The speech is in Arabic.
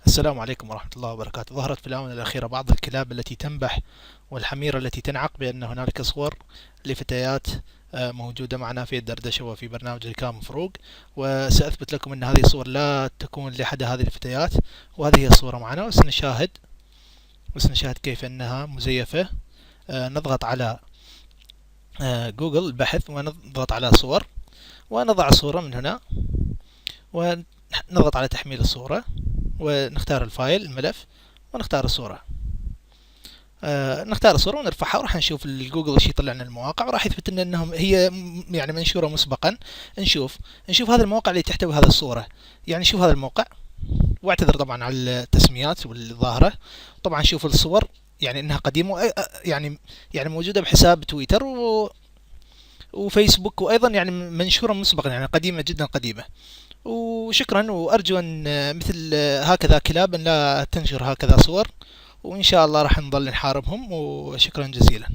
السلام عليكم ورحمة الله وبركاته. ظهرت في الآونة الأخيرة بعض الكلاب التي تنبح والحميرة التي تنعق بأن هنالك صور لفتيات موجودة معنا في الدردشة وفي برنامج الكام فروق، وسأثبت لكم أن هذه الصور لا تكون لأحد هذه الفتيات، وهذه هي الصورة معنا وسنشاهد كيف أنها مزيفة. نضغط على جوجل البحث ونضغط على صور ونضع الصورة من هنا ونضغط على تحميل الصورة ونختار الفايل الملف ونختار الصورة. نختار الصورة ونرفعها وراح نشوف الجوجل ايش يطلع لنا المواقع، وراح يثبت لنا انهم هي يعني منشورة مسبقا. نشوف هذه المواقع اللي تحتوي هذه الصورة. يعني شوف هذا الموقع، واعتذر طبعا على التسميات والظاهرة. طبعا شوف الصور، يعني انها قديمة، يعني موجودة بحساب تويتر وفيسبوك، وايضا يعني منشورة مسبقا، يعني قديمة جدا قديمة. وشكرا، وارجو ان مثل هكذا كلاب ان لا تنشر هكذا صور، وان شاء الله راح نظل نحاربهم، وشكرا جزيلا.